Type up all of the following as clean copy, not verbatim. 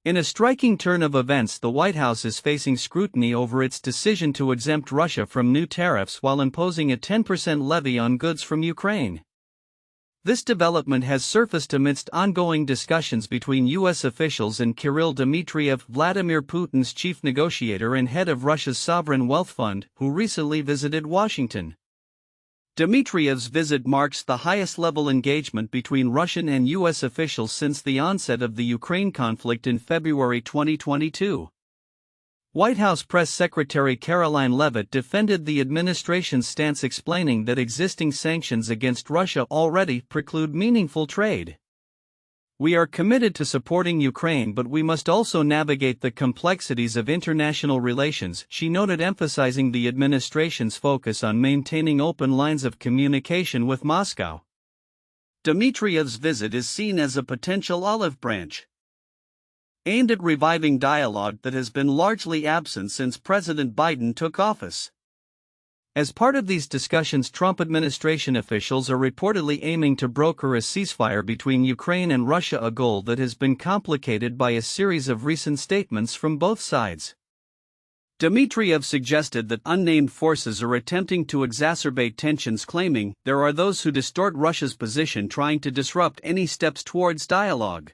In a striking turn of events, the White House is facing scrutiny over its decision to exempt Russia from new tariffs while imposing a 10% levy on goods from Ukraine. This development has surfaced amidst ongoing discussions between U.S. officials and Kirill Dmitriev, Vladimir Putin's chief negotiator and head of Russia's sovereign wealth fund, who recently visited Washington. Dmitriev's visit marks the highest-level engagement between Russian and U.S. officials since the onset of the Ukraine conflict in February 2022. White House Press Secretary Karoline Leavitt defended the administration's stance, explaining that existing sanctions against Russia already preclude meaningful trade. "We are committed to supporting Ukraine, but we must also navigate the complexities of international relations," she noted, emphasizing the administration's focus on maintaining open lines of communication with Moscow. Dmitriev's visit is seen as a potential olive branch aimed at reviving dialogue that has been largely absent since President Biden took office. As part of these discussions, Trump administration officials are reportedly aiming to broker a ceasefire between Ukraine and Russia, a goal that has been complicated by a series of recent statements from both sides. Dmitriev suggested that unnamed forces are attempting to exacerbate tensions, claiming there are those who distort Russia's position, trying to disrupt any steps towards dialogue.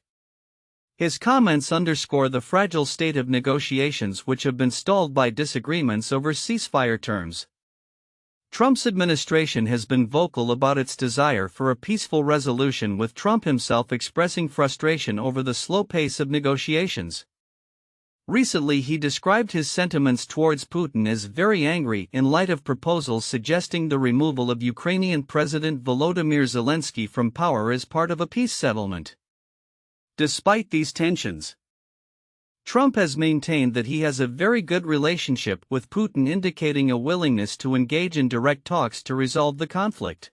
His comments underscore the fragile state of negotiations, which have been stalled by disagreements over ceasefire terms. Trump's administration has been vocal about its desire for a peaceful resolution, with Trump himself expressing frustration over the slow pace of negotiations. Recently, he described his sentiments towards Putin as very angry in light of proposals suggesting the removal of Ukrainian President Volodymyr Zelensky from power as part of a peace settlement. Despite these tensions, Trump has maintained that he has a very good relationship with Putin, indicating a willingness to engage in direct talks to resolve the conflict.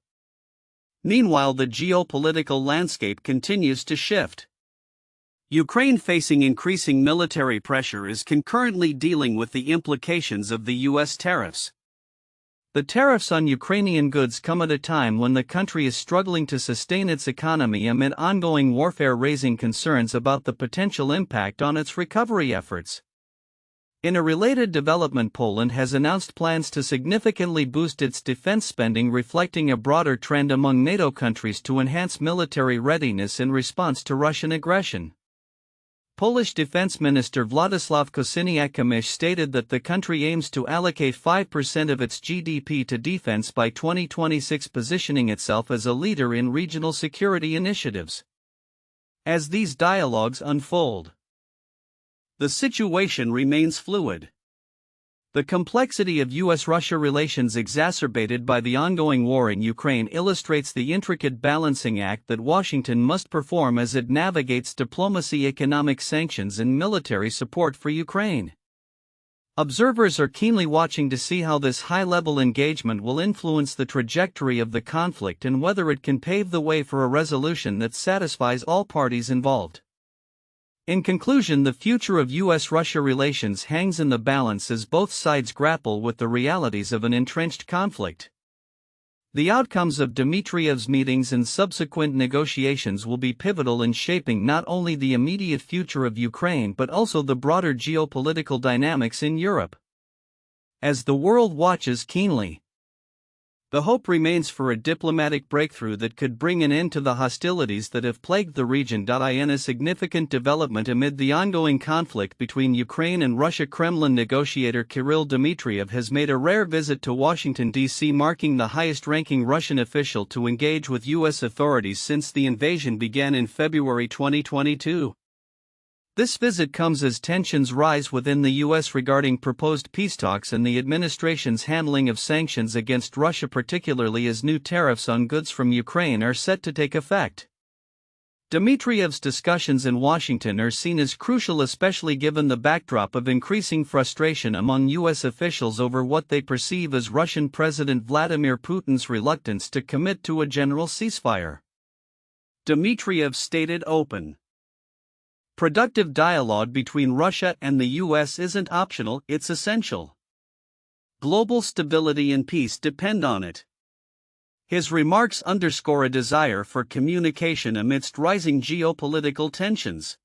Meanwhile, the geopolitical landscape continues to shift. Ukraine, facing increasing military pressure, is concurrently dealing with the implications of the U.S. tariffs. The tariffs on Ukrainian goods come at a time when the country is struggling to sustain its economy amid ongoing warfare, raising concerns about the potential impact on its recovery efforts. In a related development, Poland has announced plans to significantly boost its defense spending, reflecting a broader trend among NATO countries to enhance military readiness in response to Russian aggression. Polish Defense Minister Władysław Kosiniak-Kamysz stated that the country aims to allocate 5% of its GDP to defense by 2026, positioning itself as a leader in regional security initiatives. As these dialogues unfold, the situation remains fluid. The complexity of U.S.-Russia relations, exacerbated by the ongoing war in Ukraine, illustrates the intricate balancing act that Washington must perform as it navigates diplomacy, economic sanctions, and military support for Ukraine. Observers are keenly watching to see how this high-level engagement will influence the trajectory of the conflict and whether it can pave the way for a resolution that satisfies all parties involved. In conclusion, the future of U.S.-Russia relations hangs in the balance as both sides grapple with the realities of an entrenched conflict. The outcomes of Dmitriev's meetings and subsequent negotiations will be pivotal in shaping not only the immediate future of Ukraine but also the broader geopolitical dynamics in Europe. As the world watches keenly, the hope remains for a diplomatic breakthrough that could bring an end to the hostilities that have plagued the region. In a significant development amid the ongoing conflict between Ukraine and Russia, Kremlin negotiator Kirill Dmitriev has made a rare visit to Washington, D.C., marking the highest-ranking Russian official to engage with U.S. authorities since the invasion began in February 2022. This visit comes as tensions rise within the U.S. regarding proposed peace talks and the administration's handling of sanctions against Russia, particularly as new tariffs on goods from Ukraine are set to take effect. Dmitriev's discussions in Washington are seen as crucial, especially given the backdrop of increasing frustration among U.S. officials over what they perceive as Russian President Vladimir Putin's reluctance to commit to a general ceasefire. Dmitriev stated open, productive dialogue between Russia and the U.S. isn't optional, it's essential. Global stability and peace depend on it. His remarks underscore a desire for communication amidst rising geopolitical tensions.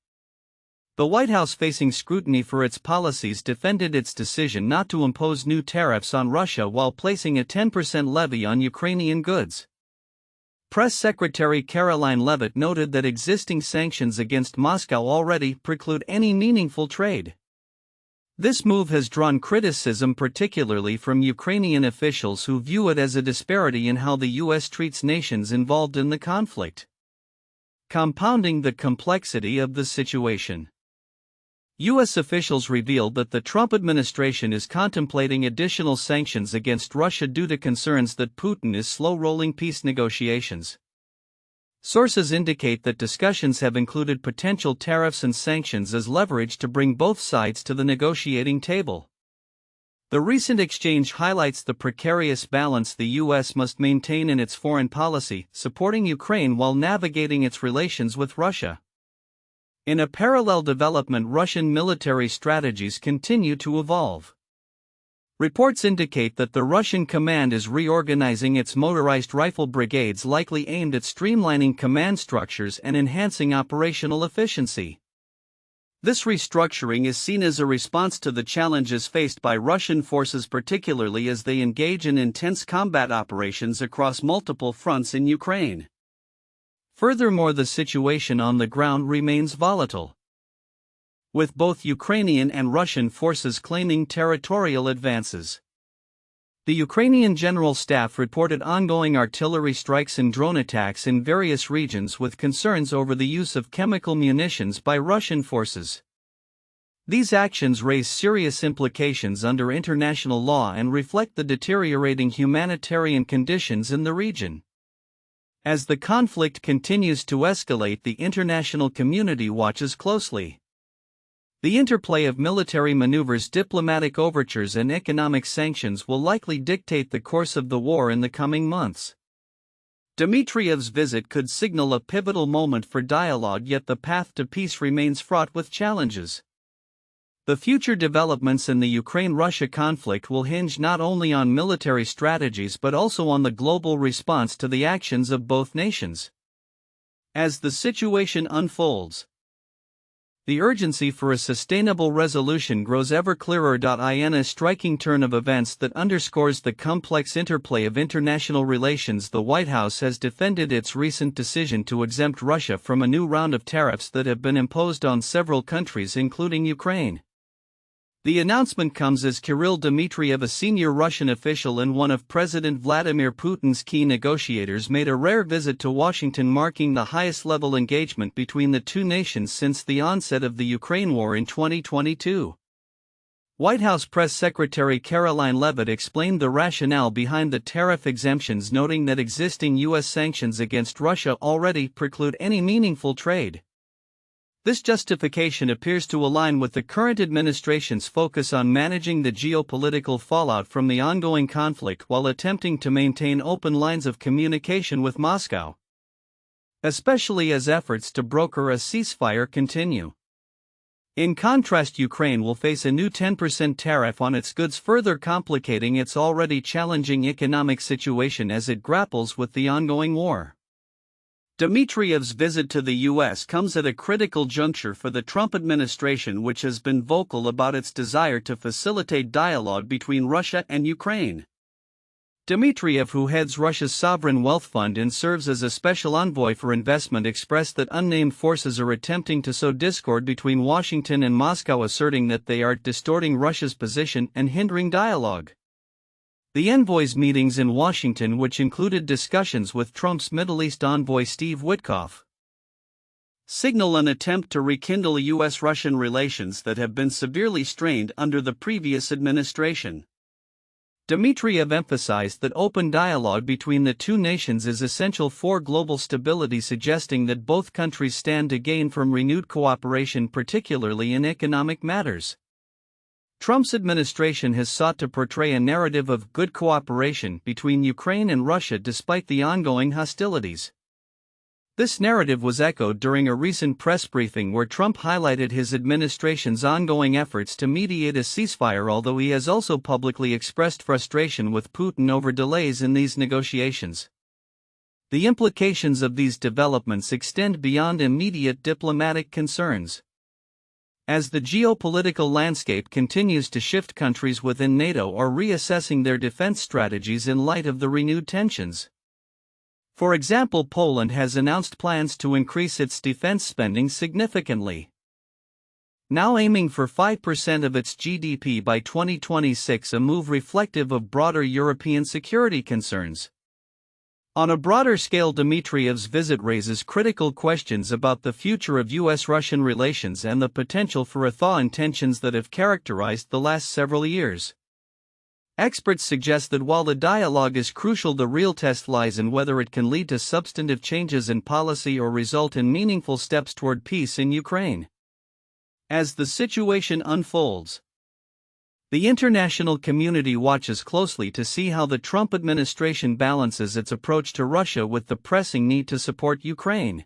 The White House, facing scrutiny for its policies, defended its decision not to impose new tariffs on Russia while placing a 10% levy on Ukrainian goods. Press Secretary Karoline Leavitt noted that existing sanctions against Moscow already preclude any meaningful trade. This move has drawn criticism, particularly from Ukrainian officials who view it as a disparity in how the U.S. treats nations involved in the conflict, compounding the complexity of the situation. U.S. officials revealed that the Trump administration is contemplating additional sanctions against Russia due to concerns that Putin is slow-rolling peace negotiations. Sources indicate that discussions have included potential tariffs and sanctions as leverage to bring both sides to the negotiating table. The recent exchange highlights the precarious balance the U.S. must maintain in its foreign policy, supporting Ukraine while navigating its relations with Russia. In a parallel development, Russian military strategies continue to evolve. Reports indicate that the Russian command is reorganizing its motorized rifle brigades, likely aimed at streamlining command structures and enhancing operational efficiency. This restructuring is seen as a response to the challenges faced by Russian forces, particularly as they engage in intense combat operations across multiple fronts in Ukraine. Furthermore, the situation on the ground remains volatile, with both Ukrainian and Russian forces claiming territorial advances. The Ukrainian General Staff reported ongoing artillery strikes and drone attacks in various regions, with concerns over the use of chemical munitions by Russian forces. These actions raise serious implications under international law and reflect the deteriorating humanitarian conditions in the region. As the conflict continues to escalate, the international community watches closely. The interplay of military maneuvers, diplomatic overtures, and economic sanctions will likely dictate the course of the war in the coming months. Dmitriev's visit could signal a pivotal moment for dialogue, yet the path to peace remains fraught with challenges. The future developments in the Ukraine-Russia conflict will hinge not only on military strategies but also on the global response to the actions of both nations. As the situation unfolds, the urgency for a sustainable resolution grows ever clearer. In a striking turn of events that underscores the complex interplay of international relations, the White House has defended its recent decision to exempt Russia from a new round of tariffs that have been imposed on several countries, including Ukraine. The announcement comes as Kirill Dmitriev, a senior Russian official and one of President Vladimir Putin's key negotiators, made a rare visit to Washington, marking the highest-level engagement between the two nations since the onset of the Ukraine war in 2022. White House Press Secretary Karoline Leavitt explained the rationale behind the tariff exemptions, noting that existing U.S. sanctions against Russia already preclude any meaningful trade. This justification appears to align with the current administration's focus on managing the geopolitical fallout from the ongoing conflict while attempting to maintain open lines of communication with Moscow, especially as efforts to broker a ceasefire continue. In contrast, Ukraine will face a new 10% tariff on its goods, further complicating its already challenging economic situation as it grapples with the ongoing war. Dmitriev's visit to the U.S. comes at a critical juncture for the Trump administration, which has been vocal about its desire to facilitate dialogue between Russia and Ukraine. Dmitriev, who heads Russia's sovereign wealth fund and serves as a special envoy for investment, expressed that unnamed forces are attempting to sow discord between Washington and Moscow, asserting that they are distorting Russia's position and hindering dialogue. The envoys' meetings in Washington, which included discussions with Trump's Middle East envoy Steve Witkoff, signal an attempt to rekindle U.S.-Russian relations that have been severely strained under the previous administration. Dmitriev emphasized that open dialogue between the two nations is essential for global stability, suggesting that both countries stand to gain from renewed cooperation, particularly in economic matters. Trump's administration has sought to portray a narrative of good cooperation between Ukraine and Russia despite the ongoing hostilities. This narrative was echoed during a recent press briefing where Trump highlighted his administration's ongoing efforts to mediate a ceasefire, although he has also publicly expressed frustration with Putin over delays in these negotiations. The implications of these developments extend beyond immediate diplomatic concerns. As the geopolitical landscape continues to shift, countries within NATO are reassessing their defense strategies in light of the renewed tensions. For example, Poland has announced plans to increase its defense spending significantly, now aiming for 5% of its GDP by 2026, a move reflective of broader European security concerns. On a broader scale, Dmitriev's visit raises critical questions about the future of US-Russian relations and the potential for a thaw in tensions that have characterized the last several years. Experts suggest that while the dialogue is crucial, the real test lies in whether it can lead to substantive changes in policy or result in meaningful steps toward peace in Ukraine. As the situation unfolds, the international community watches closely to see how the Trump administration balances its approach to Russia with the pressing need to support Ukraine.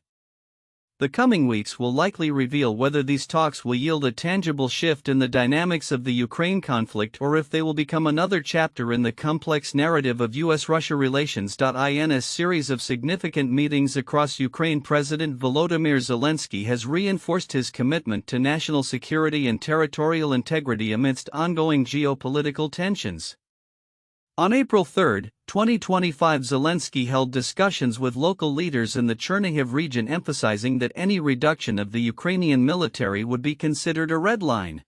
The coming weeks will likely reveal whether these talks will yield a tangible shift in the dynamics of the Ukraine conflict or if they will become another chapter in the complex narrative of US-Russia relations. In a series of significant meetings across Ukraine, President Volodymyr Zelensky has reinforced his commitment to national security and territorial integrity amidst ongoing geopolitical tensions. On April 3, 2025, Zelensky held discussions with local leaders in the Chernihiv region, emphasizing that any reduction of the Ukrainian military would be considered a red line.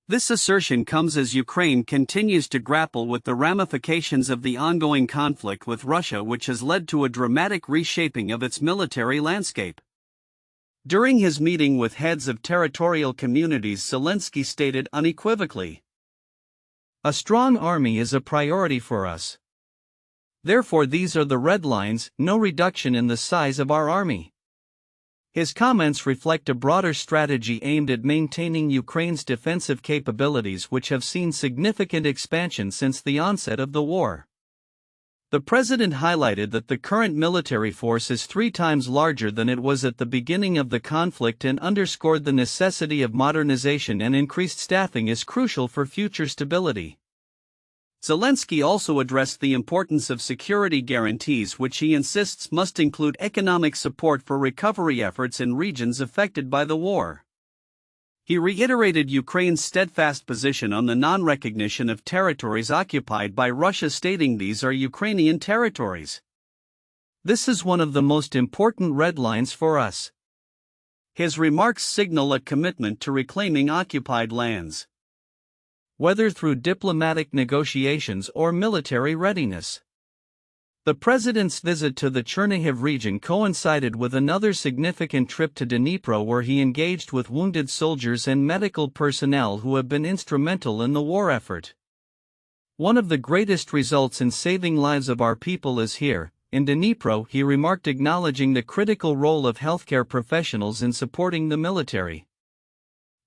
This assertion comes as Ukraine continues to grapple with the ramifications of the ongoing conflict with Russia, which has led to a dramatic reshaping of its military landscape. During his meeting with heads of territorial communities, Zelensky stated unequivocally, "A strong army is a priority for us. Therefore, these are the red lines: no reduction in the size of our army." His comments reflect a broader strategy aimed at maintaining Ukraine's defensive capabilities, which have seen significant expansion since the onset of the war. The president highlighted that the current military force is 3 times larger than it was at the beginning of the conflict and underscored the necessity of modernization and increased staffing is crucial for future stability. Zelensky also addressed the importance of security guarantees, which he insists must include economic support for recovery efforts in regions affected by the war. He reiterated Ukraine's steadfast position on the non-recognition of territories occupied by Russia, stating these are Ukrainian territories. "This is one of the most important red lines for us." His remarks signal a commitment to reclaiming occupied lands, whether through diplomatic negotiations or military readiness. The president's visit to the Chernihiv region coincided with another significant trip to Dnipro, where he engaged with wounded soldiers and medical personnel who have been instrumental in the war effort. "One of the greatest results in saving lives of our people is here, in Dnipro," he remarked, acknowledging the critical role of healthcare professionals in supporting the military.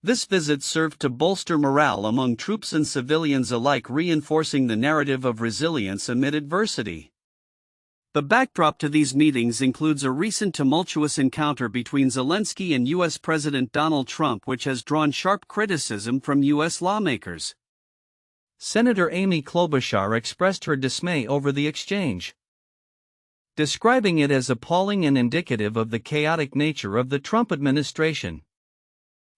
This visit served to bolster morale among troops and civilians alike, reinforcing the narrative of resilience amid adversity. The backdrop to these meetings includes a recent tumultuous encounter between Zelensky and U.S. President Donald Trump, which has drawn sharp criticism from U.S. lawmakers. Senator Amy Klobuchar expressed her dismay over the exchange, describing it as appalling and indicative of the chaotic nature of the Trump administration.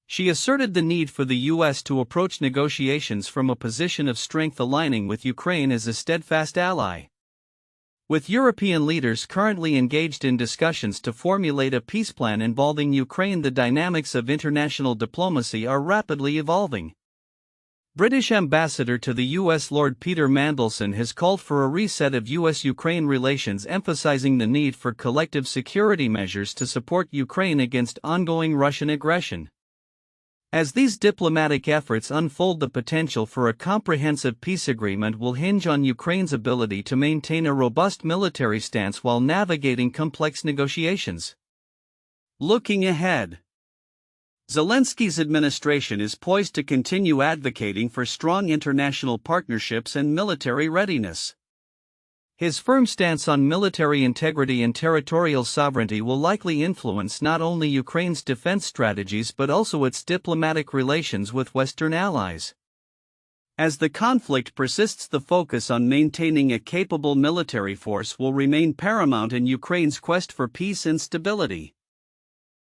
She asserted the need for the U.S. to approach negotiations from a position of strength, aligning with Ukraine as a steadfast ally. With European leaders currently engaged in discussions to formulate a peace plan involving Ukraine, the dynamics of international diplomacy are rapidly evolving. British Ambassador to the U.S. Lord Peter Mandelson has called for a reset of U.S.-Ukraine relations, emphasizing the need for collective security measures to support Ukraine against ongoing Russian aggression. As these diplomatic efforts unfold, the potential for a comprehensive peace agreement will hinge on Ukraine's ability to maintain a robust military stance while navigating complex negotiations. Looking ahead, Zelensky's administration is poised to continue advocating for strong international partnerships and military readiness. His firm stance on military integrity and territorial sovereignty will likely influence not only Ukraine's defense strategies but also its diplomatic relations with Western allies. As the conflict persists, the focus on maintaining a capable military force will remain paramount in Ukraine's quest for peace and stability.